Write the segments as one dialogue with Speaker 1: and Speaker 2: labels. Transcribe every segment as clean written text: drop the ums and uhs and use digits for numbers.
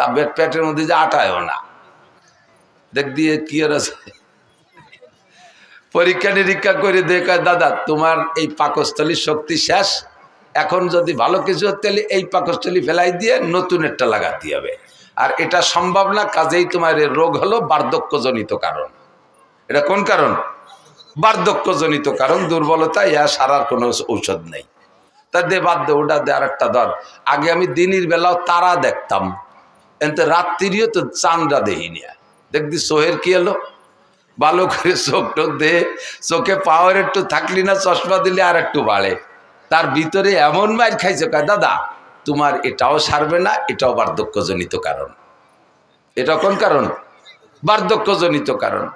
Speaker 1: তা পেটের মধ্যে যে আটায়ও না, দেখ দিয়ে কি আর আছে। পরীক্ষা নিরীক্ষা করে দেখে দাদা তোমার এই পাকস্থলীর শক্তি শেষ, এখন যদি ভালো কিছু তাহলে এই পাকস্থলী ফেলাই দিয়ে নতুন একটা লাগাতে হবে, আর এটা সম্ভব না, কাজেই তোমার এই রোগ হলো বার্ধক্যজনিত কারণ। এটা কোন কারণ? বার্ধক্যজনিত কারণ, দুর্বলতা, ইয়া সারার কোনো ঔষধ নেই। তা দে বাদ দে, ওটা দে, আর একটা ধর। আগে আমি দিনের বেলাও তারা দেখতাম, এতে রাত্রিও তো চাঁদটা দেখিনি। দেখবি সোহের কি এলো, ভালো করে চোখ টোক দে, চোখে পাওয়ার একটু থাকলি না, চশমা দিলে আর একটু বাড়ে। তার ভিতরে এমন মার খাইছে, কয় দাদা তোমার এটাও সারবে না, এটাও বার্ধক্যজনিত কারণ। এটা কোন কারণ? বার্ধক্যজনিত কারণ।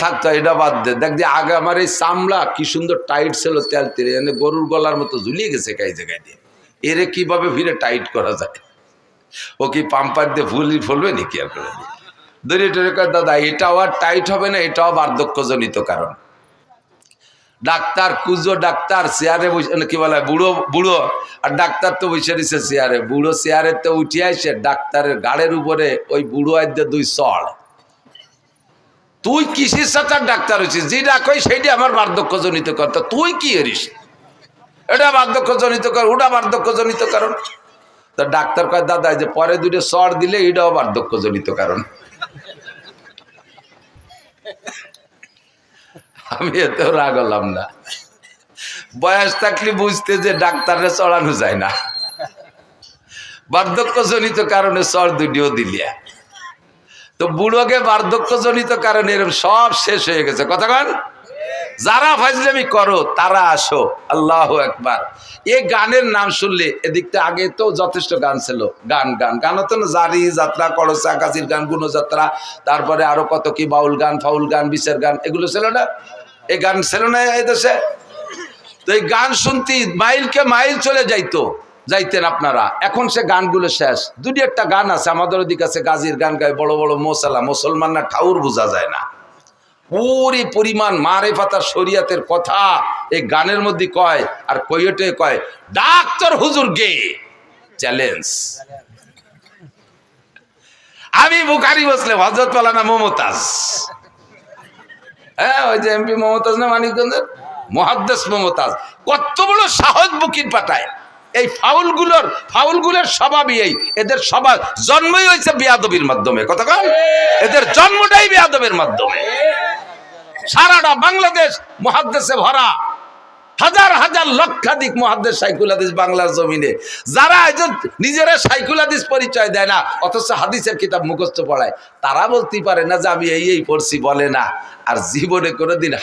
Speaker 1: থাকতো এটা বাদ দে, দেখ যে আগে আমার এই চামড়া কি সুন্দর টাইট ছিল, তেল তেলে এনে গরুর গলার মতো ঝুলিয়ে গেছে কাই জায়গায় দিয়ে, এরে কিভাবে ফিরে টাইট করা যায়? ও কি পাম্পার দিয়ে ফুলবে নাকি? আর করে দড়িয়ে টড়িয়ে কয় দাদা এটাও আর টাইট হবে না, এটাও বার্ধক্যজনিত কারণ। ডাক্তার কুজো ডাক্তার চেয়ারে বসে, কি বলে বুড়ো বুড়ো, আর ডাক্তার তো বসে দিছে চেয়ারে। বুড়ো চেয়ারে তো উঠিয়ে আসে, ডাক্তারের গাড়ের উপরে ওই বুড়ো আইতে দুই চড়। তুই কিসের সাথে ডাক্তার হয়েছিস? যেটা কই সেইটা আমার বার্ধক্যজনিত কারণ, তুই কি এরিস? এটা বার্ধক্যজনিত কারণ, ওটা বার্ধক্যজনিত কারণ। তা ডাক্তার কয় দাদা যে পরে দুটো চড় দিলে এটাও বার্ধক্যজনিত কারণ। আমি এতেও রাগ হলাম না, বয়স থাকলে বুঝতে যে ডাক্তারে চড়ানো যায় না, বার্ধক্যজনিত কারণে চড় দুটিও দিলিয়া। তো বুড়োকে বার্ধক্যজনিত কারণে এরকম সব শেষ হয়ে গেছে। কথা কন, যারা ফাজলামি করো তারা আসো। আল্লাহু আকবার। এই গানের নাম শুনলে, এদিকটা আগে তো যথেষ্ট গান ছিল, গান গান গান হতো না, জারি যাত্রা, করসা কাজির গান, গুণযাত্রা, তারপরে আরো কত কি বাউল গান, ফাউল গান, বিচার গান, এগুলো ছিল না? এই গান ছিল না এই দেশে? তো এই গান শুনতে মাইলকে মাইল চলে যাইতেন আপনারা। এখন সে গানগুলো শেষ। দুটি একটা গান আছে আমাদের ওদিকে আছে, গাজির গান গায় বড় বড় মোসালা, মুসলমানরা ঠাউর বোঝা যায় না। পুরি পরিমাণ মারেফাতার শরিয়াতের কথা এই গানের মধ্যে কয়, আর কইটে কয় ডাক্তার হুজুর গে চ্যালেঞ্জ। আমি বুখারী মুসলিম, হযরত মাওলানা মমতাজ, হ্যাঁ ওই যে এমপি মমতাজ না মানিকগঞ্জের, মুহাদ্দিস মমতাজ, কত বড় সাহস বুকির পাঠায়। এই ফাউলগুলোর স্বভাবই এই, এদের স্বভাব জন্মই হয়েছে বেয়াদবির মাধ্যমে। কথা কন, এদের জন্মটাই বেয়াদবের মাধ্যমে। সারাটা বাংলাদেশ মুহাদ্দিসে ভরা, হাজার হাজার লক্ষাধিক মুহাদ্দিস শাইখুল হাদিস বাংলার জমিনে, যারা নিজেরা শাইখুল হাদিস পরিচয় দেয় না, অথচ হাদিসের কিতাব মুখস্থ পড়ায়, তারা বলতে পারে না যে আমি এই পড়ছি, বলে না। আর জীবনে কোনোদিন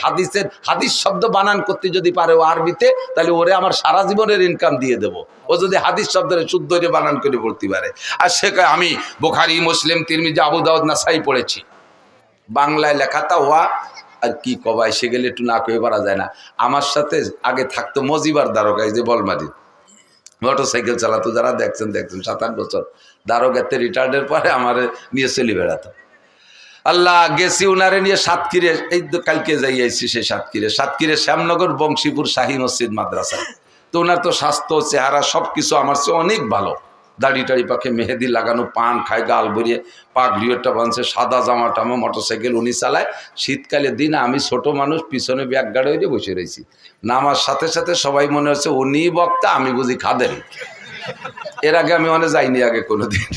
Speaker 1: হাদিস শব্দ বানান করতে যদি পারে ও আরবিতে, তাহলে ওরে আমার সারা জীবনের ইনকাম দিয়ে দেবো। ও যদি হাদিস শব্দের শুদ্ধ বানান করে পড়তে পারে। আর সে কয় আমি বুখারী, মুসলিম, তিরমিজি, আবু দাউদ, নাসাই পড়েছি। বাংলায় লেখাটা হওয়া আর কি কবাই, সে গেলে একটু না কয়ে পারা যায় না। আমার সাথে আগে থাকতো মজিবার দারোগা, এই যে বলমারি মোটর সাইকেল চালাতো, যারা দেখছেন 7-8 বছর দারোগাতে রিটায়ার্ডের পরে আমার নিয়ে চলে বেড়াতো। আল্লাহ গেছি উনারে নিয়ে সাতক্ষীরে, এই তো কালকে যাই আইছি সেই সাতক্ষীরে শ্যামনগর বংশীপুর শাহী মসজিদ মাদ্রাসা। তো ওনার তো স্বাস্থ্য, চেহারা সবকিছু আমার চেয়ে অনেক ভালো। দাড়ি টাড়ি পাখে মেহেদি লাগানো, পান খায়, গাল ভরিয়ে, পাগড়িওটা বাঁধছে, সাদা জামা টামা, মোটরসাইকেল উনি চালায়। শীতকালে দিন আমি ছোট মানুষ, পিছনে ব্যাগ গাড়ি হয়ে বসে রয়েছি। নামার সাথে সাথে সবাই মনে হচ্ছে উনি বক্তা, আমি বুঝি খাদেন। এর আগে আমি অনেক যাইনি আগে কোনোদিন।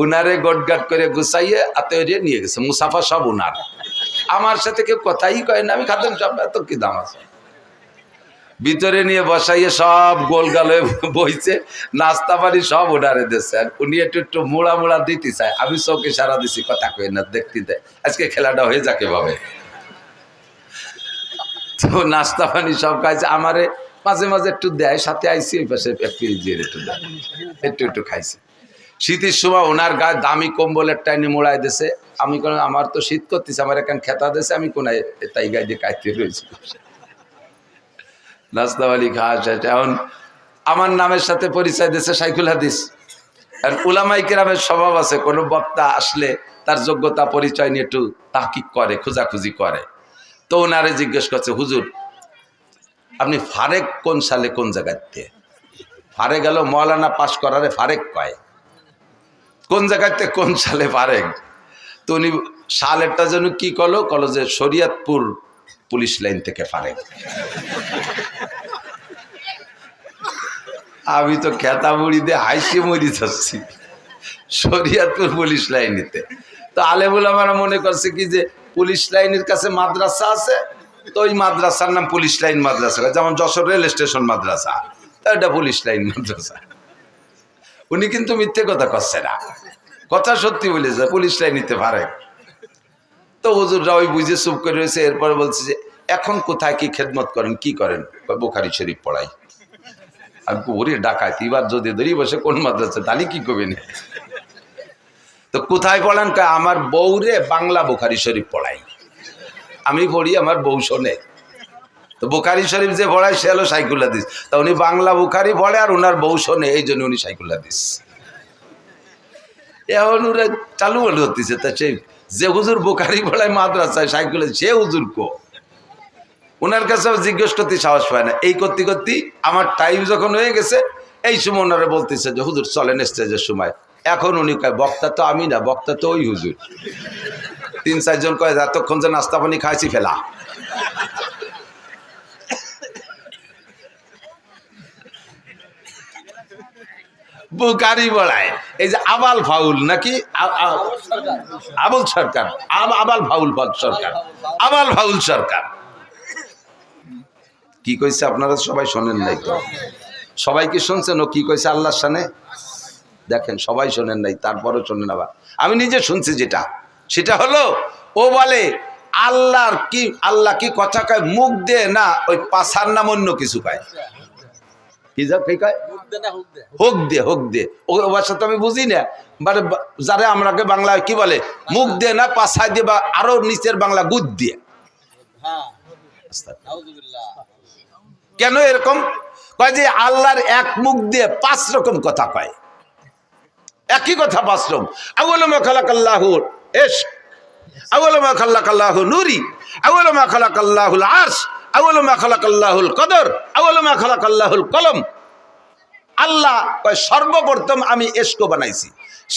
Speaker 1: উনারে গোটগাট করে গুছাইয়ে আত্মীয় নিয়ে গেছে, মুসাফা সব উনার। আমার সাথে কেউ কথাই কয় না, আমি খাদেন সব, এত কি দাম আছে। ভিতরে নিয়ে বসাইয়ে সব গোলগালে বইছে, নাস্তা পানি সব উনারে দিচ্ছে। আর উনি একটু মোড়া দিতে চায়, আমি চোখে সারা দিছি, কথা কই না, দেখতে দেয় আজকে খেলাটা হয়ে যাকে ভাবে। তো নাস্তা পানি সব খাইছে, আমারে মাঝে মাঝে একটু দেয়, সাথে আইসি ওই পাশে একটু দেয়, একটু খাইছে। শীতের সময় ওনার গায়ে দামি কম্বলের টাইনে মোড়াই দিছে। আমি কোন, আমার তো শীত করতেছে, আমার এখানে খেতা দিছে, আমি কোনায় তাই গায়ে দিয়ে কাইতে রয়েছি। নাস্তাওয়ালি খাওয়া শেষ। এখন আমার নামের সাথে পরিচয় দিয়েছে শাইখুল হাদিস। আর উলামায়ে কেরামের স্বভাব আছে, কোনো বক্তা আসলে তার যোগ্যতা পরিচয় নিয়ে একটু তাহকিক করে, খোঁজাখুঁজি করে। তো ওনারে জিজ্ঞেস করছে, হুজুর আপনি ফারেক কোন সালে কোন জায়গাতে? ফারেক গেল মৌলানা পাশ করারে ফারেক কয়। কোন জায়গাতে কোন সালে পারে, তো উনি সালেরটা যেন কি কলো যে শরীয়তপুর পুলিশ লাইন থেকে পারে। আমি তো খেতা মুড়ি দিয়ে হাইসে মরি যাচ্ছি শরীয়তপুর পুলিশ লাইনেতে। তো আলেমুল আমরা মনে করছে কি যে পুলিশ লাইনের কাছে মাদ্রাসা আছে, তো ওই মাদ্রাসার নাম পুলিশ লাইন মাদ্রাসা, যেমন যশোর রেল স্টেশন মাদ্রাসা, এটা পুলিশ লাইন মাদ্রাসা। উনি কিন্তু মিথ্যে কথা করছে না, কথা সত্যি বলেছে, পুলিশ লাইন নিতে পারে। তো হুজুররা ওই বুঝে চুপ করে রয়েছে। এরপরে বলছে যে এখন কোথায় কি খেদমত করেন, কি করেন? বুখারী শরীফ পড়াই। আমি ওরে ডাকাইতি, এবার যদি ধরি বসে কোন মাদ্রাসা, তাহলে কি করবেন? তো কোথায় পড়ান? আমার বউরে বাংলা বুখারী শরীফ পড়াই, আমি পড়ি, আমার বউ শোনে। তো বুখারী শরীফ যে পড়ায় সে হলো সাইকুল হাদিস, তা উনি বাংলা বুখারী পড়ে আর ওনার বউ শোনে, এই জন্য উনি সাইকুল হাদিস। এখন ওরা চালু বলে হতেছে। তা সে যে হুজুর বুখারী পড়ায় মাদ্রাসায় সাইকুল, সে হুজুর কো? ওনার কাছে জিজ্ঞেস করতে সাহস পায় না। এই করতে করতে আমার টাইম যখন হয়ে গেছে, এই সময় ওনারা বলতেছে যে হুজুর চলেন স্টেজের সময়। এখন উনি কয় বক্তা তো আমি না, বক্তা তো ওই হুজুর। 3-4 জন কয় এতক্ষণ যে নাস্তা পানি খাইছি ফেলা। বুখারী পড়ায় এই যে আবাল ফাউল নাকি আবুল সরকার, আবাল ফাউল সরকার, আবাল ফাউল সরকার কি কইছে আপনারা সবাই শোনেন নাই তো? সবাই কি শুনছেন ও কি কইছে আল্লাহর শানে? দেখেন সবাই শোনেন নাই, তারপরও শোনেন। আবার আমি নিজে শুনছি যেটা, সেটা হলো ও বলে আল্লাহ কি কথা কয় মুখ দিয়ে না, ওই পাছার নাম অন্য কিছু কয়। কি কয়? হোক দে। ও ভাষা তো আমি বুঝি না, মানে যারা আমরাকে বাংলায় কি বলে মুখ দিয়ে না পাছায় দিয়ে, বা আরো নিচের বাংলা গুদ দিয়ে। কেন এরকম কয়? যে আল্লাহর এক মুখ দিয়ে 5 রকম কথা কয়, একই কথা 5 রকম। আউয়ালু মা খালাকাল্লাহু ইশক, আউয়ালু মা খালাকাল্লাহু নূরি, আউয়ালু মা খালাকাল্লাহুল আরশ, আউয়ালু মা খালাকাল্লাহুল কদর, আউয়ালু মা খালাকাল্লাহুল কলম। আল্লাহ কয় সর্বপ্রথম আমি ইশক বানাইছি,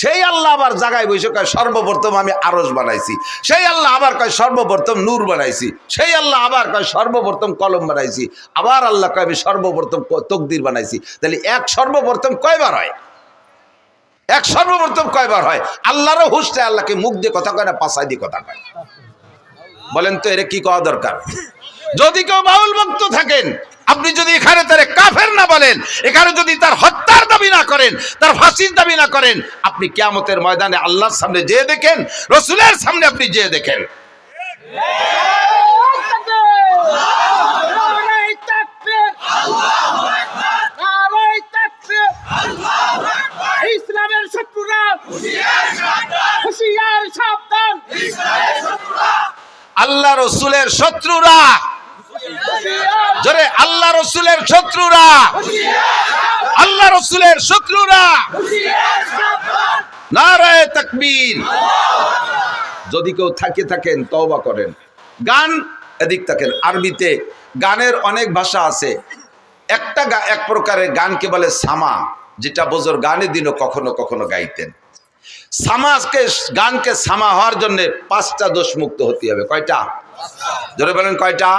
Speaker 1: সেই আল্লাহ আবার জায়গায় বসে কয় সর্বপ্রথম আমি আরশ বানাইছি, সেই আল্লাহ আবার কয় সর্বপ্রথম নূর বানাইছি, সেই আল্লাহ আবার কয় সর্বপ্রথম কলম বানাইছি, আবার আল্লাহ কয় আমি সর্বপ্রথম তকদির বানাইছি। তাহলে এক সর্বপ্রথম কয়বার হয়? এক সর্বপ্রথম কয়বার হয়? আল্লাহরও হুঁশটা আল্লাহকে মুখ দিয়ে কথা কয় না, পাছায় দিয়ে কথা কয়। বলেন তো এর কি কওয়া দরকার? যদি কেউ বাউল ভক্ত থাকেন, আপনি যদি এখানে তারে কাফের না বলেন, এখানে যদি তার হত্যার দাবি না করেন, তার ফাঁসির দাবি না করেন, আপনি কিয়ামতের ময়দানে আল্লাহর সামনে যেয়ে দেখেন, রাসূলের সামনে আপনি যেয়ে দেখেন।
Speaker 2: ইসলামের শত্রুরা হুঁশিয়ার সাবধান,
Speaker 1: আল্লাহ রাসূলের শত্রুরা, জোরে আল্লাহ রাসূলের শত্রুরা, আল্লাহ রাসূলের শত্রুরা, নারায়ে তাকবীর। যদি কেউ থাকেন তওবা করেন। গান এদিক থাকেন, আরবিতে গানের অনেক ভাষা আছে। এক প্রকারের গানকে বলে সামা, যেটা বুজুর্গ গানের দিনও কখনো কখনো গাইতেন। গানকে সামা হওয়ার জন্য 5টা দোষ মুক্ত হতে হবে। কয়টা? জোরে বলেন কয়টা?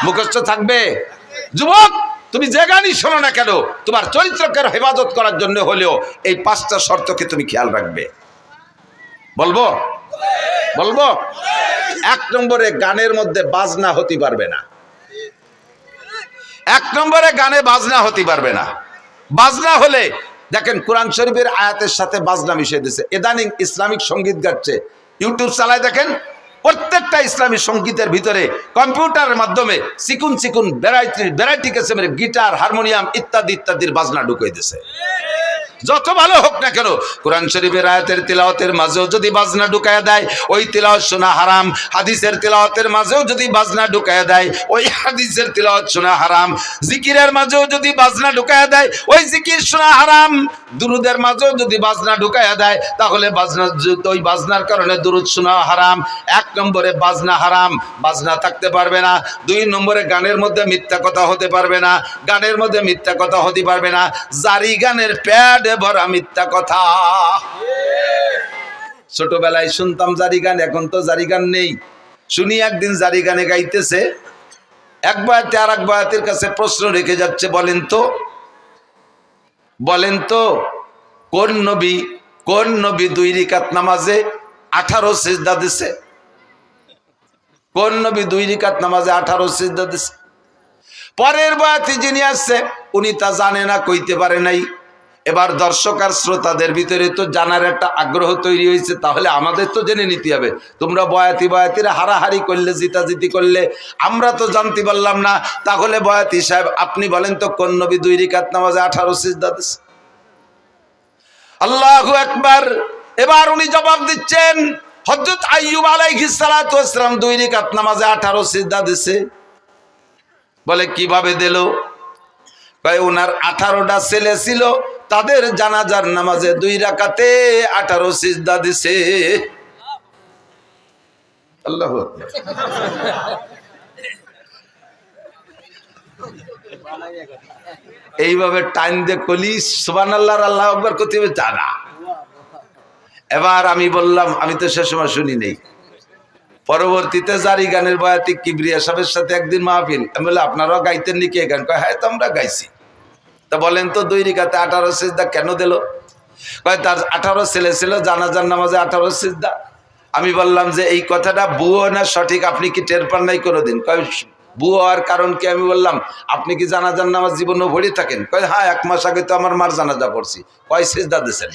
Speaker 1: মুখস্থ থাকবে। যুবক, তুমি যে গানই শোনো না কেন, তোমার চরিত্রকে হেফাজত করার জন্য হলেও এই 5টা শর্তকে তুমি খেয়াল রাখবে। বলবো? 1 নম্বরে গানের মধ্যে বাজনা হতে পারবে না। 1 নম্বরে গানে বাজনা হতে পারবে না। বাজনা হলে দেখেন কোরআন শরীফের আয়াতের সাথে বাজনা মিশিয়ে দিয়েছে। ইদানিং ইসলামিক সঙ্গীত গাচ্ছে, ইউটিউব চালায় দেখেন, প্রত্যেকটা ইসলামী সঙ্গীতের ভিতরে কম্পিউটারের মাধ্যমে চিকুন ভ্যারাইটি কিসিমের গিটার, হারমোনিয়াম ইত্যাদির বাজনা ঢুকিয়ে দিয়েছে। যত ভালো হোক না কেন, কোরআন শরীফের আয়াতের তিলাওয়াতের মাঝেও যদি বাজনা ঢুকায়া দেয়, ওই তিলাওয়াত শোনা হারাম। হাদিসের তিলাওয়াতের মাঝেও যদি বাজনা ঢুকায়া দেয়, ওই হাদিসের তিলাওয়াত শোনা হারাম। জিকিরের মাঝেও যদি বাজনা ঢুকায়া দেয়, ওই জিকির শোনা হারাম। দুরুদের মাঝেও যদি বাজনা ঢুকায়া দেয়, তাহলে ওই বাজনার কারণে দুরুদ শোনা হারাম। 1 নম্বরে বাজনা হারাম, বাজনা থাকতে পারবে না। 2 নম্বরে গানের মধ্যে মিথ্যা কথা হতে পারবে না, গানের মধ্যে মিথ্যা কথা হতে পারবে না। জারি গানের প্যাড ভরা মিথ্যা কথা। ছোটবেলায় শুনতাম জারি গান, এখন তো জারি গান নেই। শুনি একদিন জারি গানে গাইতেছে, এক বয়াতি আর এক বয়াতির কাছে প্রশ্ন রেখে যাচ্ছে, বলেন তো কোন নবী 2 রাকাত নামাজে 18 সিজদা দিছে? কোন নবী 2 রাকাত নামাজে 18 সিজদা দিছে? পরের বয়াতি যিনি আসছে উনি তা জানে না, কইতে পারে নাই। এবার দর্শক আর শ্রোতাদের ভিতরে তো জানার একটা আগ্রহ তৈরি হয়েছে, তাহলে আমাদের তো জেনে নিতে হবে। তোমরা বয়াতিরা হারাহারি করলে, জিতাজিতি করলে, আমরা তো জানতে পারলাম না। তাহলে বয়াতি সাহেব আপনি বলেন তো কোন নবী 2 রাকাত নামাজে 18 সিজদা দিছে? আল্লাহু আকবার। এবার উনি জবাব দিচ্ছেন, হযরত আইয়ুব আলাইহিস সালাতু ওয়াস সালাম 2 রাকাত নামাজে 18 সিজদা দিছে। বলে কিভাবে দিল? কয় ওনার 18টা ছেলে ছিল, তাদের জানাজার নামাজে 2 রাকাতে 18 সিজদা দিছে। আল্লাহু আকবার। এইভাবে টাইম দিয়ে কলি সুবহানাল্লাহ আর আল্লাহু আকবার করতে হবে জানা। এবার আমি বললাম, আমি তো সে সময় শুনি নেই, পরবর্তীতে জারি গানের বয়াতি কিবরিয়া সাহেবের সাথে একদিন মাহফিল, আমি বললাম আপনারাও গাইতেন নাকি এই গান? কয় হ্যাঁ, তো আমরা গাইছি। তা বলেন তো 2 রাকাতে 18 সিজদা কেন দিল? কয় তার 18 ছেলে ছিল, জানাজার নামাজে 18 সিজদা। আমি বললাম যে এই কথাটা বুয়ো না সঠিক, আপনি কি টের পান নাই কোনোদিন? কয় বুয়ো হওয়ার কারণ কি? আমি বললাম আপনি কি জানাজার নামাজ জীবনে পড়ে থাকেন? কয় হ্যাঁ, 1 মাস আগে তো আমার মার জানাজা পড়ছি। কয় সিজদা দিয়েছেন?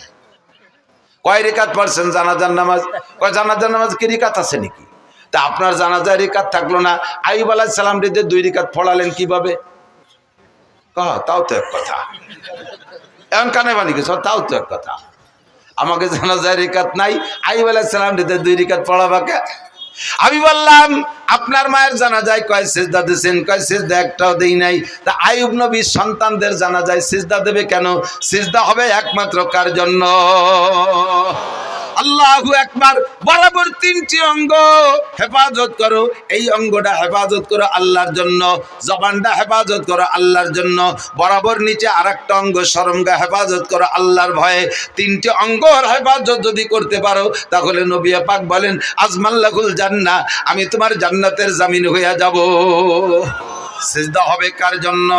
Speaker 1: কয় রাকাত পড়ছেন জানাজার নামাজ? কয় জানাজার নামাজ কি রাকাত আছে নাকি? তা আপনার জানাজার রাকাত থাকলো না, আইয়ুব আলাইহিস সালাম রে 2 রাকাত পড়ালেন কিভাবে? তাও তো এক কথা। এখন কানে বানি গেছ, তাও তো এক কথা। আমাকে জানাজার রাকাত নাই, আইয়ুব আলাইহিস সালাম রে 2 রাকাত পড়াবাকে? আমি বললাম আপনার মায়ের জানাজায় কয় সিজদা দিয়েছেন? কয় সিজদা একটাও দেই নাই। তা আইয়ুব নবীর সন্তানদের জানাজায় সিজদা দেবে কেন? সিজদা হবে একমাত্র কার জন্য? আল্লাহু আকবার। বরাবর 3টি অঙ্গ হেফাজত করো, এই অঙ্গটা হেফাজত করো আল্লাহর জন্য, জবানটা হেফাজত করো আল্লাহর জন্য, বরাবর নিচে আরেকটা অঙ্গ শরমগা হেফাজত করো আল্লাহর ভয়ে। 3টি অঙ্গর হেফাজত যদি করতে পারো তাহলে নবী পাক বলেন আজমাল্লাহুল জান্নাহ, আমি তোমার জান্নাতের জামিন হইয়া যাব। সিজদা হবে কার জন্য?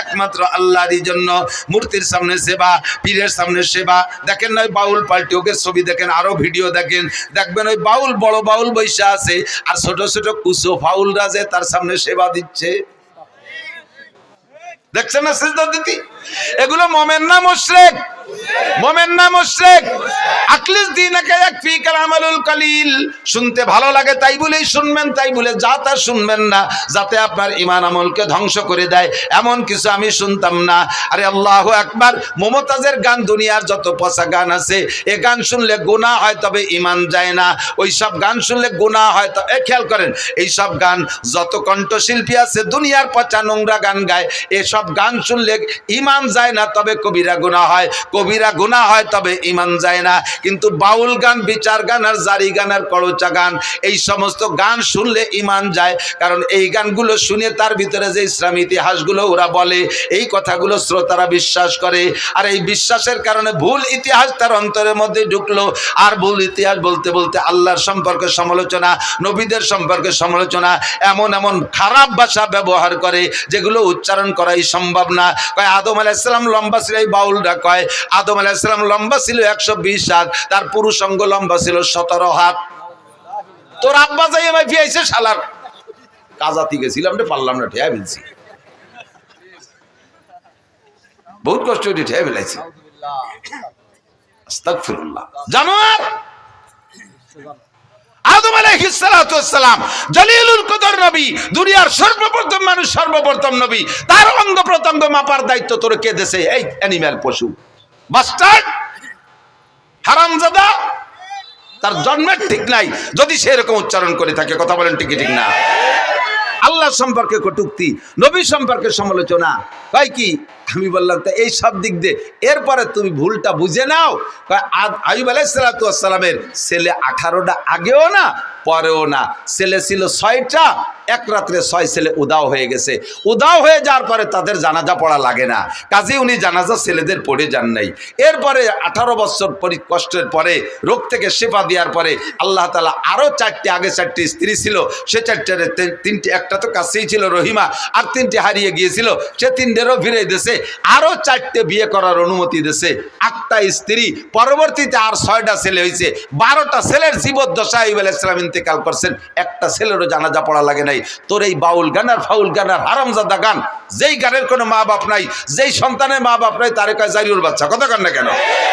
Speaker 1: একমাত্র আল্লাহরই জন্য। মূর্তির সামনে সেবা, পীরের সামনে সেবা। দেখেন না বাউল পাল্টি, ওকে ছবি দেখেন, আরো ভিডিও দেখেন, দেখবেন ওই বাউল, বড় বাউল বৈশা আছে আর ছোট ছোট কুসো ফাউলরা যে তার সামনে সেবা দিচ্ছে। দেখছেন না সিজদা দিতে? এগুলো মোমেন না মুশরিক? মোমেন না মুশরিক? আকলিস দীনাকা ইয়াকফিকাল আমালুল কলিল। শুনতে ভালো লাগে তাই বলেই শুনবেন, তাই বলে যা তা শুনবেন না, যাতে আপনার ঈমান আমলকে ধ্বংস করে দেয় এমন কিছু আমি শুনতাম না। আরে আল্লাহু আকবার। মুমতাজের গান, দুনিয়ার যত পচা গান আছে, এ গান শুনলে গুনাহ হয় তবে ঈমান যায় না। ওই সব গান শুনলে গুনাহ হয়। তো খেয়াল করেন, এই সব গান যত কণ্ঠশিল্পী আছে দুনিয়ার পচা নোংরা গান গায়, এসব গান শুনলে ঈমান যায় না তবে কবিরা গুনাহ হয়, কবিরা গুনাহ হয় তবে ঈমান যায় না। কিন্তু বাউল গান, বিচার গান আর জারি গান আর করচা গান, এই সমস্ত গান শুনলে ঈমান যায়। কারণ এই গানগুলো শুনে তার ভিতরে যে ইসলামী ইতিহাসগুলো ওরা বলে, এই কথাগুলো শ্রোতারা বিশ্বাস করে। আর এই বিশ্বাসের কারণে ভুল ইতিহাস তার অন্তরের মধ্যে ঢুকলো। আর ভুল ইতিহাস বলতে বলতে আল্লাহর সম্পর্কে সমালোচনা, নবীদের সম্পর্কে সমালোচনা, এমন এমন খারাপ ভাষা ব্যবহার করে যেগুলো উচ্চারণ করাই সম্ভব না। কয় আদম আলাইহিস সালাম লম্বা ছিল, এই বাউলরা কয় আদম আলাইহিস সালাম লম্বা ছিল 120 হাত, তার পুরুষ অঙ্গ লম্বা ছিল 17 হাত। তোর আব্বা যাই আমায় ফিয়াইছে শালার কাজাতি গেছিলাম রে, পারলাম না, ঠেয়া ফেলছি, বহুত কষ্ট করে ঠেয়া ফেলাইছি। আস্তাগফিরুল্লাহ। জানোয়ার আদম আলাইহিস সালাতু ওয়াস সালাম জলিলুল কদর নবী, দুনিয়ার সর্বপ্রথম মানুষ, সর্বপ্রথম নবী, তার অঙ্গ প্রত্যঙ্গ মাপার দায়িত্ব তোর কে দেশে? এই অ্যানিম্যাল, পশু, বাস্টার্ড, হারামজাদা। তার জন্মের ঠিক নাই যদি সে এরকম উচ্চারণ করে থাকে। কথা বলেন ঠিক ঠিক না? আল্লাহ সম্পর্কে কটূক্তি, নবী সম্পর্কে সমালোচনা, তাই কি? আমি বললাম তা এই সব দিক দিয়ে এরপরে তুমি ভুলটা বুঝে নাও। আইয়ুব আলাইহিস সালাতু ওয়াস সালামের ছেলে 18টা আগেও না পরেও না, ছেলে ছিল 6টা, এক রাত্রে 6 ছেলে উদাও হয়ে গেছে। উদাও হয়ে যাওয়ার পরে তাদের জানাজা পড়া লাগে না, কাজে উনি জানাজা ছেলেদের পড়ে যান নাই। এরপরে 18 বছর কষ্টের পরে রোগ থেকে শেফা দেওয়ার পরে আল্লাহ তাআলা আরো 4টি, আগে 4টি স্ত্রী ছিল, সে 4টার 3টি, একটা তো কাছেই ছিল রহিমা, আর 3টি হারিয়ে গিয়েছিল, সে 3টেরও ফিরে দিয়েছে, আরো 4টে বিয়ে করার অনুমতি দিয়েছে, 8টা স্ত্রী, পরবর্তীতে আর 6টা ছেলে হয়েছে, 12টা ছেলের জীবদ্দশায় আইয়ুব আলাইহিস সালাম ইন্তেকাল করছেন, একটা ছেলেরও জানাজা পড়া লাগে নাই। তোর এই বাউল গান আর ফাউল গান আর হারামজাদা গান, যেই গানের কোনো মা বাপ নাই, যেই সন্তানের মা বাপ নাই, তারে কয় জারিউর বাচ্চা, কথা কন না কেন?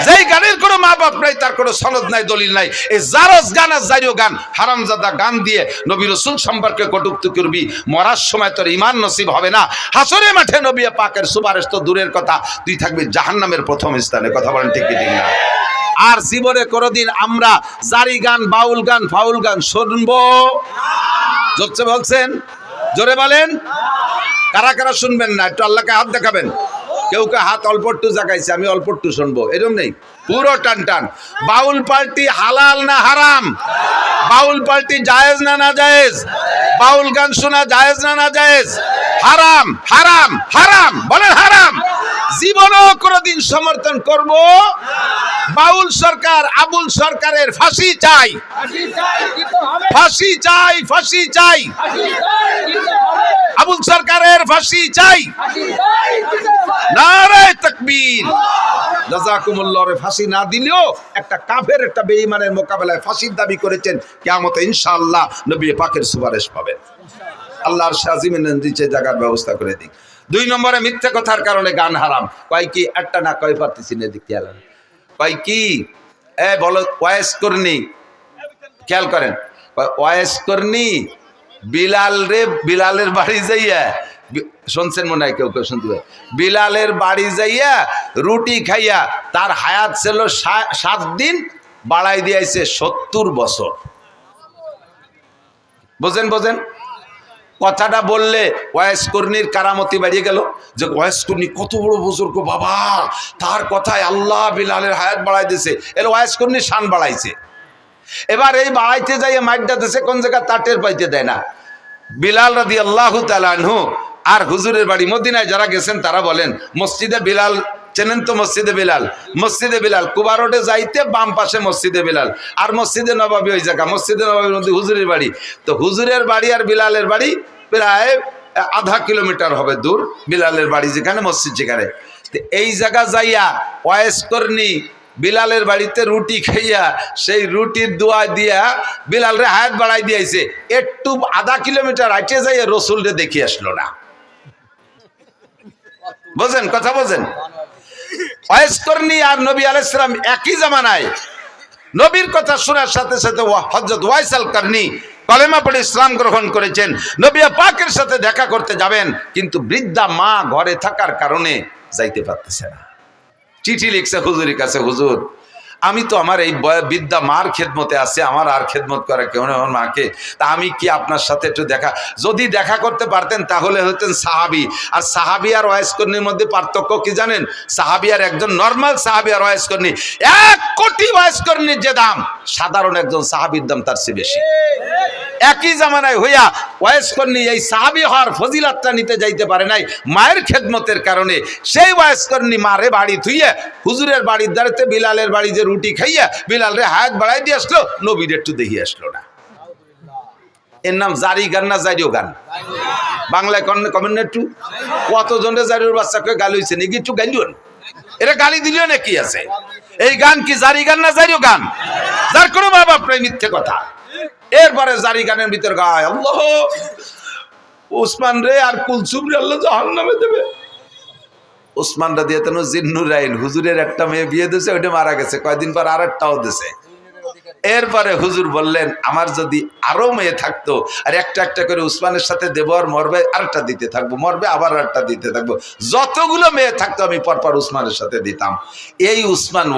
Speaker 1: যেই গানের কোনো মা বাপ নাই, তার কোনো সনদ নাই, দলিল নাই, এই জারজ গান আর জারিউ গান, হারামজাদা গান দিয়ে নবী রাসূল সম্পর্কে কটূক্তি করবি, মরার সময় তোর ঈমান নসিব হবে না। হাসরের মাঠে নবী পাকের সুপারিশ তো দূরের কথা, তুই থাকবি জাহান্নামের প্রথম স্থানে। কথা বলেন ঠিক কি ঠিক না? আর জীবনে কোনোদিন আমরা জারি গান, বাউল গান, ফাউল গান শুনবো? জোরছে বলছেন, জোরে বলেন। কারা কারা শুনবেন না একটু আল্লাহকে হাত দেখাবেন। কেউ কে হাত অল্প একটু জাগাইছে, আমি অল্প একটু শুনবো, এরকম নেই, পুরো টান টান। বাউল পার্টি হালাল না হারাম? বাউল পার্টি জায়েজ না না জায়েজ? বাউল গান শোনা জায়েজ না না জায়েজ? হারাম, হারাম, হারাম, বলেন হারাম। জীবনও কোনোদিন সমর্থন করব? বাউল সরকার, আবুল সরকারের ফাঁসি চাই, ফাঁসি চাই, ফাঁসি চাই, আবুল সরকারের ফাঁসি চাই। নারে তাকবীর। জাযাকুমুল্লাহ। ফাঁসি না দিলেও একটা কাফের, একটা বেঈমানের মোকাবেলায় ফাঁসির দাবি করেছেন, কিয়ামতে ইনশাআল্লাহ নবী পাকের সুপারিশ পাবেন। আল্লাহর শাজিমের নিচে জায়গার ব্যবস্থা করে দিক। 2 নম্বরে মিথ্যা কথার কারণে গান হারাম। কয় কি? একটা না কয় পারতেছি না, দিক খেয়াল কয় কি? বলো ওয়াইস করনি, খেয়াল করেন, ওয়াইস করনি বিলাল রে, বিলালের বাড়ি যাইয়া, শুনছেন মনে হয় কেউ কেউ শুনতে পারে, বিলালের বাড়ি যাইয়া রুটি খাইয়া তার হায়াত ছিল 7 দিন, বাড়াই দিয়েছে 70 বছর। বোঝেন, বোঝেন কথাটা বললে ওয়াইস কর্ণীর কারামতি বাড়িয়ে গেল, যে ওয়াইস কর্ণী কত বড় বুজুর্গ বাবা, তার কথায় আল্লাহ বিলালের হায়াত বাড়াই দিয়েছে, এর ওয়াইস কর্ণীর শান বাড়াইছে। এবার এই বাড়াইতে যাইয়ে মাইকটা দিয়েছে কোন জায়গায় তা টের পাইতে দেয় না। বিলাল রাদিয়াল্লাহু তাআলা আনহু আর হুজুরের বাড়ি মদিনায় যারা গেছেন তারা বলেন, মসজিদে বিলাল চেনেন তো? মসজিদে বিলাল, মসজিদে বিলাল কুবা রোডে যাইতে বাম পাশে মসজিদে বিলাল, আর মসজিদে নববী ওই জায়গা, মসজিদে নববীর মধ্যে হুজুরের বাড়ি। তো হুজুরের বাড়ি আর বিলালের বাড়ি প্রায় আধা কিলোমিটার হবে দূর, বিলালের বাড়ি যেখানে, মসজিদ যেখানে। এই জায়গা যাইয়া ওয়াইস কর্ণী বিলালের বাড়িতে রুটি খাইয়া সেই রুটির দোয়া দিয়া বিলালরে হায়াত বাড়াই দিয়েছে। একটু আধা কিলোমিটার হাঁটে যাইয়া রসুলরে দেখি আসলো না। বোঝেন কথা, বোঝেন? ওয়াইস কর্ণী আর নবী আলাইহিস সালাম একই জামানায়। নবীর কথা শোনার সাথে সাথে হযরত ওয়াইস আল কর্ণী কলেমা পড়ে ইসলাম গ্রহণ করেছেন। নবী পাকের সাথে দেখা করতে যাবেন, কিন্তু বৃদ্ধা মা ঘরে থাকার কারণে যাইতে পারতেছে না। চিঠি লিখছে হুজুরের কাছে, হুজুর আমি তো আমার এই বৃদ্ধা মার খেদমতে আছে, আমার আর খেদমত করে কেউ নেই আমার মাকে, তা আমি কি আপনার সাথে একটু দেখা, যদি দেখা করতে পারতেন তাহলে হতেন সাহাবি। আর সাহাবি আর ওয়াইস কর্ণীর মধ্যে পার্থক্য কি জানেন? সাহাবি আর একজন নর্মাল সাহাবি আর ওয়াইস কর্ণী, 1 কোটি ওয়াইস কর্ণীর যে দাম, সাধারণ একজন সাহাবির দাম তার চেয়ে বেশি। একই জামানায় হইয়া ওয়াইস কর্ণী এই সাহাবি হওয়ার ফজিলাতটা নিতে যাইতে পারে নাই মায়ের খেদমতের কারণে। সেই ওয়াইস কর্ণী মারে বাড়ি থুইয়া হুজুরের বাড়ির দাঁড়াতে বিলালের বাড়ি যে রুটি খাইয়া বিলালরে হায়াত বাড়াই দিয়ে আসলো, নবীর একটু দেখি আসলো না। এর নাম জারি গান না জারিও গান? বাংলায় কমেন্ট একটু, কতজনের জারির বাচ্চাকে গালি হয়েছে নাকি? একটু গালিও, এরা গালি দিলেও নাকি আছে? এই গান কি জারি গান না জারিও গান? যার কোনো মা বাপ নাই, মিথ্যে কথা। এরপরে জারি গানের ভিতর গায় আল্লাহ উসমান রে আর কুলসুম রে আল্লাহ জাহান্নামে দেবে। উসমান রাদিয়াল্লাহু আনহু জিন্নুরাইন, হুজুরের একটা মেয়ে বিয়ে দিয়েছে, ওইটা মারা গেছে, কয়দিন পর আরেকটাও দিয়েছে। এরপরে হুজুর বললেন, আমার যদি আরো মেয়ে থাকতো, আর একটা একটা করে উসমানের সাথে দেবো, আর মরবে আরেকটা দিতে থাকবো, মরবে আবার আরেকটা দিতে থাকবো, যতগুলো মেয়ে থাকতো আমি পরপর উসমানের সাথে দিতাম। এই উসমান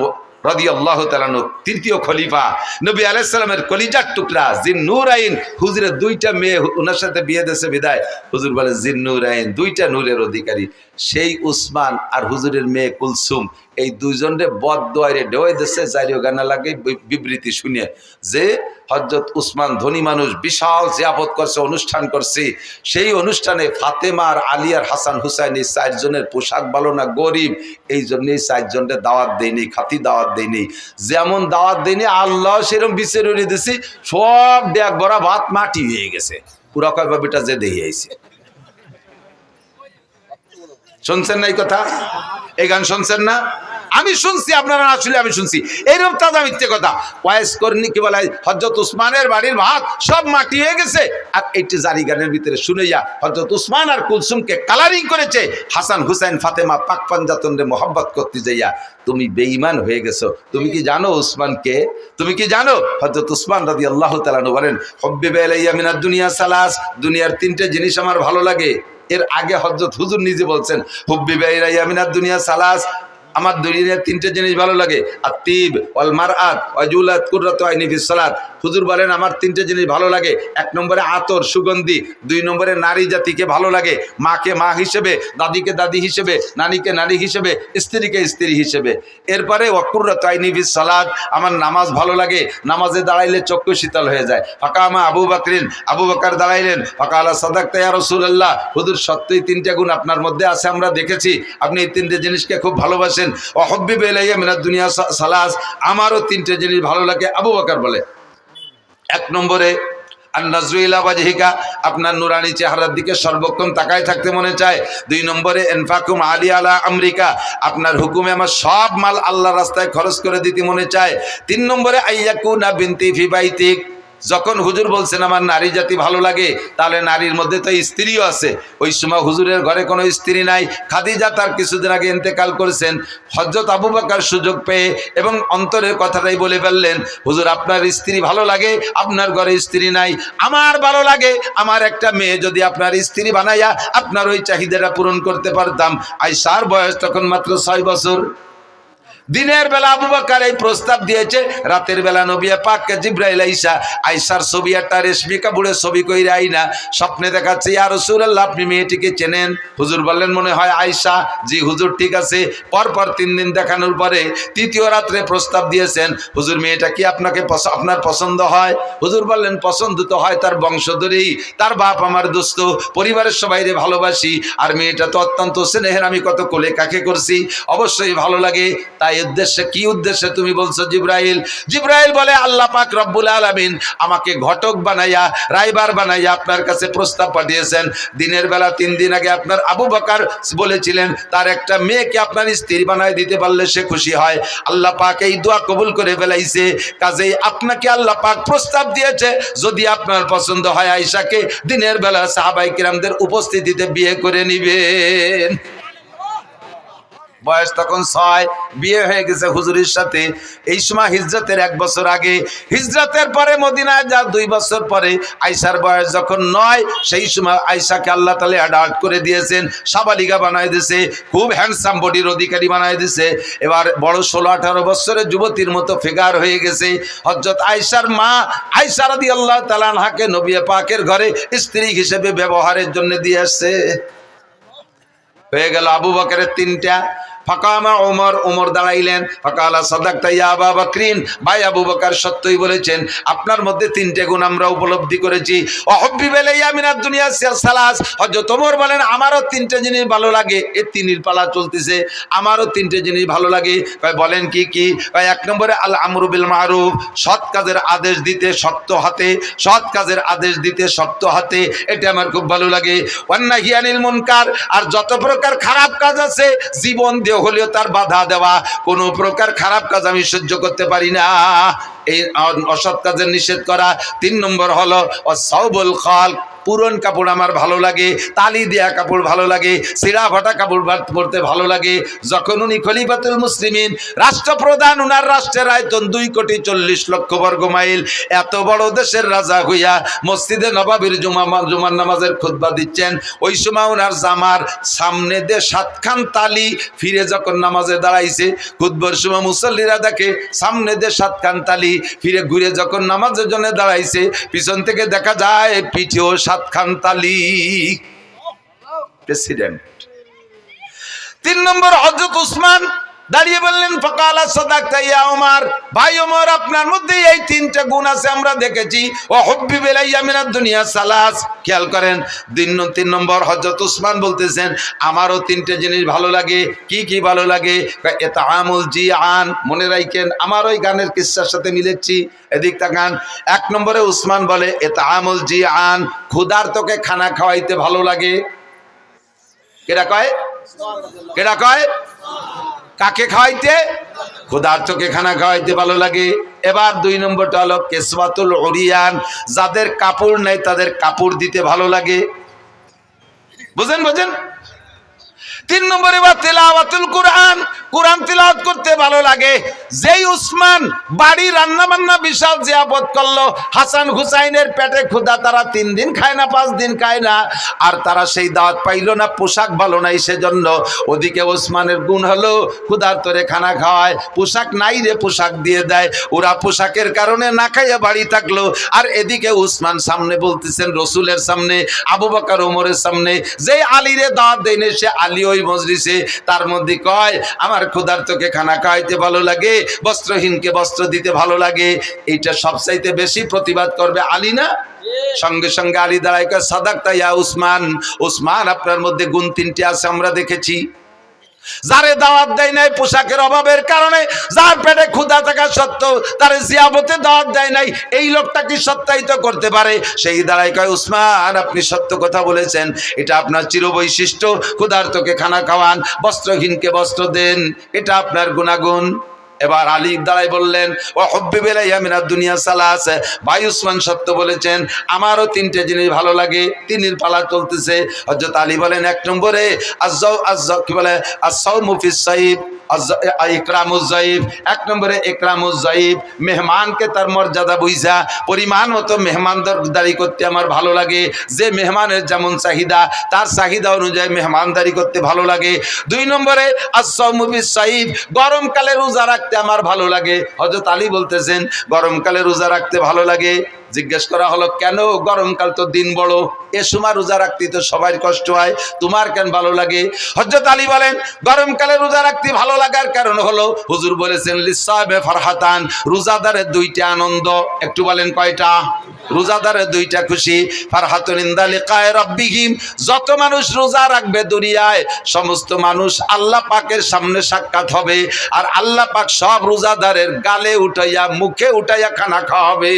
Speaker 1: রাদিয়াল্লাহু তাআলা আনহু তৃতীয় খলিফা, নবী আলাইহিস সালামের কলিজার টুকরা জিন্নুরাইন, হুজুরের 2টা মেয়ে ওনার সাথে বিয়ে দিয়েছে বিদায় হুজুর বলে জিন্নুরাইন 2টা নূরের অধিকারী। সেই উসমান আর হুজুরের মেয়ে কুলসুম, এই দুইজনরে বদদোয়ারে ঢেউয়ে দেশে জারিও গানা লাগে বিবৃতি শুনে যে হযরত উসমান ধনী মানুষ, বিশাল জিয়াফত করছে, অনুষ্ঠান করছে। সেই অনুষ্ঠানে ফাতেমা আর আলী আর হাসান হুসাইন এই চারজনের পোশাক ভালো না, গরিব, এই জন্যই চারজনরে দাওয়াত দেয়নি, খাতি দাওয়াত দেয়নি। যেমন দাওয়াত দেয়নি আল্লাহ সেরকম বিচার উড়িয়ে দিছি, সব ড্যাগ ভরা ভাত মাটি হয়ে গেছে। পুরা কয় বাবিটা যে দেখে আইছে। শুনছেন না এই কথা? এই গান শুনছেন না? আমি শুনছি, আপনারা আসলে আমি শুনছি এইরকম তাজা মিথ্যে কথা। ওয়াইস করনি কি বলে হযরত উসমানের বাড়ির ভাত সব মাটি হয়ে গেছে। আর এইটি জারি গানের ভিতরে শুনেইয়া হযরত উসমান আর কুলসুমকে কালারিং করেছে। হাসান হুসাইন ফাতেমা পাক পাঞ্জাতনরে মোহাব্বত করতে যাইয়া তুমি বেঈমান হয়ে গেছো। তুমি কি জানো উসমানকে? তুমি কি জানো? হযরত উসমান রাদিয়াল্লাহু তাআলা আনহু বলেন, হুব্বিবা ইলাইয়া মিনাদ দুনিয়া সালাস, দুনিয়ার তিনটে জিনিস আমার ভালো লাগে। এর আগে হযরত হুজুর নিজে বলছেন, হুব্বিবা ইলাইয়া মিনাদ দুনিয়া সালাস, আমার দুনিয়ার তিনটে জিনিস ভালো লাগে, আত্তিব ওয়াল মারআত ওয়াজুলাত কুররাতু আইনি ফিস সালাত। হুজুর বলেন আমার তিনটে জিনিস ভালো লাগে। এক নম্বরে আতর, সুগন্ধি। দুই নম্বরে নারী জাতিকে ভালো লাগে, মাকে মা হিসেবে, দাদিকে দাদি হিসেবে, নারীকে নারী হিসেবে, স্ত্রীকে স্ত্রী হিসেবে। এরপরে ওয়াকুররাতু আইনি ফিস সালাত, আমার নামাজ ভালো লাগে, নামাজে দাঁড়াইলে চক্ষু শীতল হয়ে যায়। ফাকামা আবু বকরিন, আবু বকর দাঁড়াইলেন, ফাকালা সাদাকতা ইয়া রাসূলুল্লাহ, হুজুর সত্যই তিনটা গুণ আপনার মধ্যে আছে, আমরা দেখেছি আপনি এই তিনটে জিনিসকে খুব ভালোবাসেন। ওয়াহুব্বিবা ইলাইয়া মিনাদ দুনিয়া সালাস, আমারও তিনটে জিনিস ভালো লাগে। আবু বকর বলে, এক নম্বরে আন-নাজরু ইলা ওয়াজহিকা, আপনার নুরানি চেহারার দিকে সর্বক্ষণ তাকায় থাকতে মনে চায়। দুই নম্বরে ইনফাকুম আলী আলা আমরিকা, আপনার হুকুমে আমার সব মাল আল্লাহর রাস্তায় খরচ করে দিতে মনে চায়। তিন নম্বরে আইয়াকুনা বিনতি ফি বাইতিক, যখন হুজুর বলছেন আমার নারী জাতি ভালো লাগে, তাহলে নারীর মধ্যে তো স্ত্রীও আছে। ওই সময় হুজুরের ঘরে কোনো স্ত্রী নাই, খাদিজা তার কিছুদিন আগে ইন্তেকাল করেছেন। হযরত আবু বকর সুযোগ পেয়ে এবং অন্তরের কথাটাই বলে ফেললেন, হুজুর আপনার স্ত্রী ভালো লাগে, আপনার ঘরে স্ত্রী নাই, আমার ভালো লাগে আমার একটা মেয়ে যদি আপনার স্ত্রী বানাইয়া আপনার ওই চাহিদাটা পূরণ করতে পারতাম। আয়েশার বয়স তখন মাত্র 6 বছর। দিনের বেলা আবু বকর এই প্রস্তাব দিয়েছে, রাতের বেলা নবী পাককে জিবরাইল আইসা আয়েশার ছবি একটা রেশমি কাপড়ের ছবি কইরা আইনা স্বপ্নে দেখাচ্ছে, ইয়া রাসূলুল্লাহ আপনি মেয়েটিকে চেনেন? হুজুর বললেন মনে হয় আয়েশা। জি হুজুর ঠিক আছে। পরপর 3 দিন দেখানোর পরে তৃতীয় রাত্রে প্রস্তাব দিয়েছেন, হুজুর মেয়েটা কি আপনার পছন্দ হয়? হুজুর বললেন পছন্দ তো হয় তার বংশধরেই, তার বাপ আমার দোস্ত, পরিবারের সবাইরে ভালোবাসি, আর মেয়েটা তো অত্যন্ত স্নেহের, আমি কত কোলে কাকে করছি, অবশ্যই ভালো লাগে। তাই উদ্দেশ্যে, কি উদ্দেশ্যে তুমি বলছো জিবরাইল? জিবরাইল বলে আল্লাহ পাক রব্বুল আলামিন আমাকে ঘটক বানাইয়া, রাইবার বানাইয়া আপনার কাছে প্রস্তাব পাঠিয়েছেন। দিনের বেলা 3 দিন আগে আপনার আবু বকর বলেছিলেন তার একটা মেয়েকে আপনার স্ত্রী বানায় দিতে পারলে সে খুশি হয়। আল্লাহ পাক এই দোয়া কবুল করে ফেলাইছে, কাজেই আপনাকে আল্লাহ পাক প্রস্তাব দিয়েছে যদি আপনার পছন্দ হয় আয়েশাকে দিনের বেলা সাহাবায়ে কিরামদের উপস্থিতিতে বিয়ে করে নিবেন। বয়স তখন 6, বিয়ে হয়ে গেছে হুজুরের সাথে। এই সময় হিজরতের 1 বছর আগে, হিজরতের পরে মদিনায় যা 2 বছর পরে আয়েশার বয়স যখন 9, সেই সময় আয়েশাকে আল্লাহ তাআলা অ্যাডাল্ট করে দিয়েছেন, সাবালিকা বানায় দিয়েছে, খুব হ্যান্ডসাম বডির অধিকারী বানায় দিয়েছে। এবার বড় 16-18 বছরের যুবতীর মতো ফিগার হয়ে গেছে। হযরত আয়েশার মা আয়েশা রাদিয়াল্লাহু তাআলা আনহাকে নবী পাকের ঘরে স্ত্রী হিসেবে ব্যবহারের জন্য দিয়ে আসছে। হয়ে গেল আবু বকরের 3টা। ফাকামা ওমর, ওমর দাঁড়াইলেন, ফাকালা সাদাকতা ইয়া আবু বকরিন, ভাই আবু বকর সত্যই বলেছেন, আপনার মধ্যে 3টে গুণ আমরা উপলব্ধি করেছি। ওয়াহুব্বিবা ইলাইয়া মিনাদ দুনিয়া সালাস, হযরত ওমর বলেন আমারও 3টে জিনিস ভালো লাগে। এই 3 পালা চলতেছে, আমারও 3টে জিনিস ভালো লাগে। কয় বলেন কি কি? কয় 1 নম্বরে আল আমরু বিল মারুফ, সৎ কাজের আদেশ দিতে শক্ত হাতে, সৎ কাজের আদেশ দিতে শক্ত হাতে, এটা আমার খুব ভালো লাগে। ওয়ান নাহি আনিল মুনকার, আর যত প্রকার খারাপ কাজ আছে জীবন দিয়ে হলেও তার বাধা দেওয়া, কোন প্রকার খারাপ কাজ আমি সহ্য করতে পারি না, এই অসৎ কাজের নিষেধ করা। 3 নম্বর হলো ওয়াসাউবুল খাল, পুরন কাপড় আমার ভালো লাগে, তালি দেয়া কাপড় ভালো লাগে, ছিঁড়া ফাটা কাপড় পরতে ভালো লাগে। যখন উনি খলিফাতুল মুসলিমিন, রাষ্ট্রপ্রধান, উনার রাষ্ট্রের আয়তন 2,40,00,000 বর্গ মাইল, এত বড় দেশের রাজা হইয়া মসজিদে নবাবির জুমার নামাজের খুতবা দিচ্ছেন, ওই সময় উনার জামার সামনে দিয়ে 7 খান তালি, ফিরে যখন নামাজে দাঁড়াইছে খুতবার সময় মুসল্লিরা দেখে সামনে দিয়ে 7 খান তালি, ফিরে ঘুরে যখন নামাজের জন্য দাঁড়াইছে পিছন থেকে দেখা যায় পিঠেও 7 খান তালি। প্রেসিডেন্ট। 3 নম্বর হযরত উসমান দাঁড়িয়ে বললেন ফাকালা সাদাকতা ইয়া ওমর, ভাই ওমর আপনার মধ্যে এই তিনটা গুণ আছে আমরা দেখেছি। ও হুব্বি বিলাইয়া মিনাদ দুনিয়া সালাস, খেয়াল করেন 3 নম্বর হযরত উসমান বলতেছেন আমারও তিনটে জিনিস ভালো লাগে। কি কি ভালো লাগে? ইতআমুল জিআন, মনে রাখেন আমার ওই গানের কিসসার সাথে মিলেছি, এদিক তাকান। 1 নম্বরে উসমান বলে ইতআমুল জিআন, ক্ষুধার্তকে খানা খাওয়াইতে ভালো লাগে। কেডা কয়? কেডা কয়? কাকে খাওয়াইতে? ক্ষুধার্তকে খানা খাওয়াইতে ভালো লাগে। এবার 2 নম্বরটা হলো কিসওয়াতুল উরিয়ান, যাদের কাপড় নেই তাদের কাপড় দিতে ভালো লাগে। বুঝেন বুঝেন। 3 নম্বরে বা তিলাওয়াতুল কুরআন, কোরআন তিলাওয়াত করতে ভালো লাগে। যেই উসমান বাড়ি রান্না বান্না বিশাল জিয়াবত করলো, হাসান হুসাইনের পেটে ক্ষুধা, তারা 3 দিন খায় না 5 দিন খায় না, আর তারা সেই দাওয়াত পাইলো না, পোশাক ভালো নাই সেজন্য। ওদিকে ওসমানের গুণ হলো ক্ষুধার্তরে খানা খাওয়ায়, পোশাক নাই রে পোশাক দিয়ে দেয়, ওরা পোশাকের কারণে না খাইয়া বাড়ি থাকলো। আর এদিকে উসমান সামনে বলতেছেন রসুলের সামনে, আবু বকর ওমরের সামনে, যে আলীরে দাওয়াত দেয় না সে আলী ওই মজলিসে, তার মধ্যে কয় আমার ক্ষুধার্তকে খানা খাওয়াইতে ভালো লাগে, বস্ত্রহীনকে বস্ত্র দিতে ভালো লাগে। এইটা সবচাইতে বেশি প্রতিবাদ করবে আলী না? সঙ্গে সঙ্গে আলী দাঁড়ায় কয় সাদাকতা ইয়া উসমান, উসমান আপনার মধ্যে গুণ 3টে আছে আমরা দেখেছি। যারে দাওয়াত দেয় নাই পোশাকের অভাবের কারণে, যার পেটে ক্ষুধা থাকা সত্ত্বেও তার জিয়াবতে দাওয়াত দেয় নাই, এই লোকটা কি সত্যায়িত করতে পারে? সেই দাঁড়ায় কয় উসমান আপনি সত্য কথা বলেছেন, এটা আপনার চিরবৈশিষ্ট্য, ক্ষুধার্তকে খানা খাওয়ান, বস্ত্রহীনকে বস্ত্র দেন, এটা আপনার গুণাগুণ। এবার আলী দাঁড়াই বললেন ও হুব্বি বিলাইয়া মিনাদ দুনিয়া সালাস, ভাই উসমান সত্য বলেছেন, আমারও 3টে জিনিস ভালো লাগে। 3 পালা চলতেছে। হযরত আলী বলেন 1 নম্বরে কি বলে আস-সাওমু ফিস সাইব, ইকরামুজ যায়েব। 1 নম্বরে ইকরামুজ যায়েব, মেহমানকে তার মর্যাদা বুঝা পরিমাণ মতো মেহমানদারি করতে আমার ভালো লাগে। যে মেহমানের যেমন চাহিদা তার চাহিদা অনুযায়ী মেহমানদারি করতে ভালো লাগে। 2 নম্বরে আস-সাওমু ফিস সাইব, গরমকালে রোজা রাখতে আমার ভালো লাগে। হযরত আলী বলতেছেন গরমকালে রোজা রাখতে ভালো লাগে। জিজ্ঞেস করা হলো কেন? গরমকাল তো দিন বড়, এ সময় রোজা রাখতে তো সবাই কষ্ট হয়, তোমার কেন ভালো লাগে? হযরত আলী বলেন গরমকালে রোজা রাখতে ভালো লাগার কারণ হলো হুজুর বলেছেন লিসাবে ফারহাতান, রোজাদারের 2টা আনন্দ। একটু বলেন কয়টা? রোজাদারের 2টা খুশি। ফারহাতুন ইনদা লিকায়ে রাব্বিহিম, যত মানুষ রোজা রাখবে দুনিয়ায় সমস্ত মানুষ আল্লাহ পাকের সামনে সাক্ষাৎ হবে, আর আল্লাহ পাক সব রোজাদারের গালে উঠাইয়া মুখে উঠাইয়া খানা খাওয়াবে।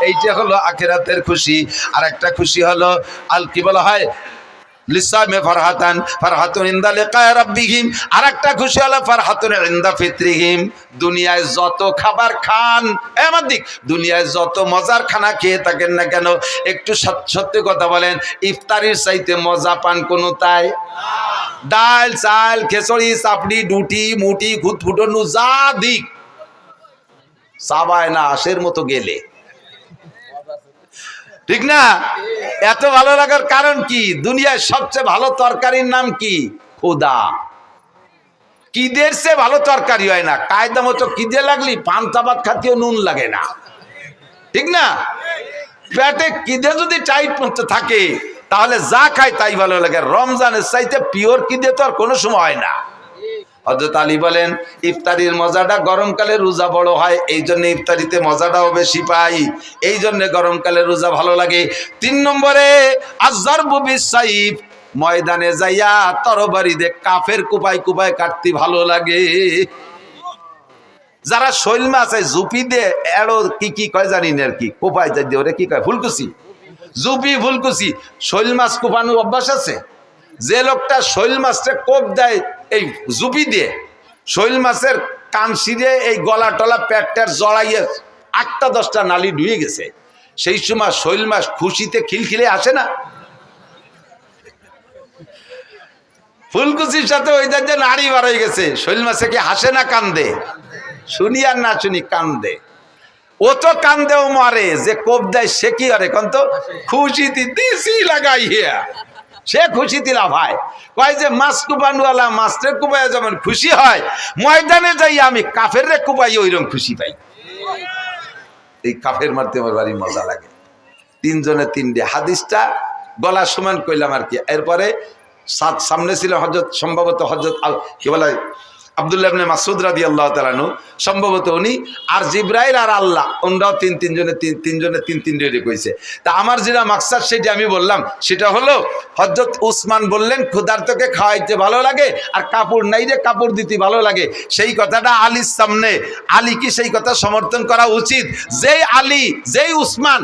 Speaker 1: এইটা হলো আখিরাতের খুশি। আর একটা খুশি হলো কি বলা হয় লিসামে ফারহাতান, ফারহাতুন ইনদা লিকায়ে রাব্বিহিম। আর একটা খুশি হলো ফারহাতুন ইনদা ফিতরিহিম, দুনিয়ায় যত খাবার খান, আমার দিক দুনিয়ায় যত মজার খানা খেয়ে থাকেন না কেন, একটু সত্যি কথা বলেন, ইফতারির চাইতে মজা পান কোনো তাই? ডাল চাল খেচড়ি চাপড়ি ডুটি মুটি খুঁতফুটনু যা দিক চাবায় না আশের মতো গেলে, ঠিক না? এত ভালো লাগার কারণ কি? দুনিয়ায় সবচেয়ে ভালো তরকারির নাম কি? খোদা। কিদের সে ভালো তরকারি হয় না, কায়দা মতো কিদে লাগলি পান্তা ভাত খাতেও নুন লাগে না, ঠিক না? পেটে কিদে যদি টাইট মতো থাকে তাহলে যা খায় তাই ভালো লাগে। রমজানের চাইতে পিওর কিদে তো আর কোনো সময় হয় না। হযরত আলী বলেন ইফতারির মজাটা গরমকালে রোজা বড় হয়, এই জন্য ইফতারিতে মজাটাও বেশি পাই, এই জন্য গরমকালে রোজা ভালো লাগে। 3 নম্বরে আয-যারবু বিস-সাইফ, ময়দানে যাইয়া তরবারি দিয়ে কাফের কুপায় কুপায় কাটতে ভালো লাগে। যারা শৈল মাছ আছে জুপি দিয়ে এড়ো কি কি কয় জানি না, আর কি কুপায় যাই দিয়ে ওরে কি কয় ফুলকুচি, জুপি ফুলকুচি, শৈল মাছ কুপানোর অভ্যাস আছে। যে লোকটা শৈল মাছটা কোপ দেয় এই জুপি দিয়ে, শৈল মাছের কান ছিঁড়ে এই গলা টলা পেটটার জড়াইয়ে 8টা 10টা নালি ডুয়ে গেছে, সেই সময় শৈল মাছ খুশিতে খিলখিলে আসে না? ফুলকুচির সাথে ওই যে নাড়ি বার হয়ে গেছে, শৈল মাছে কি হাসে না কান্দে? শুনি আর না শুনি কান্দে। ও তো কান্দেও মারে, যে কোপ দেয় সে কি করে কোন তো খুশিতে দিছি লাগাইয়া, সে খুশিতে লাভ হয়। কয় যে মাছ কুপানওয়ালা মাছরে কুপাইয়া যেমন খুশি হয়, ময়দানে যাই আমি কাফের রে কুপাই ওইরকম খুশি পাই। এই কাফের মারতে আমার বাড়ি মজা লাগে। 3 জনে 3টে হাদিসটা গলা সমান কইলাম আর কি। এরপরে সামনে ছিল হযরত সম্ভবত হযরত কি বলে আব্দুল্লাহ ইবনে মাসউদ রাদিয়াল্লাহু তাআলা আনহু সম্ভবত উনি আর জিবরাইল আর আল্লাহ ওনরাও তিনজনে তিনজনে কইছে। তা আমার যেটা মাকসাদ সেটা আমি বললাম, সেটা হলো হযরত উসমান বললেন ক্ষুধার্তকে খাওয়াইতে ভালো লাগে আর কাপড় নাই যে কাপড় দিতে ভালো লাগে। সেই কথাটা আলীর সামনে আলী কি সেই কথা সমর্থন করা উচিত? যেই আলী যেই উসমান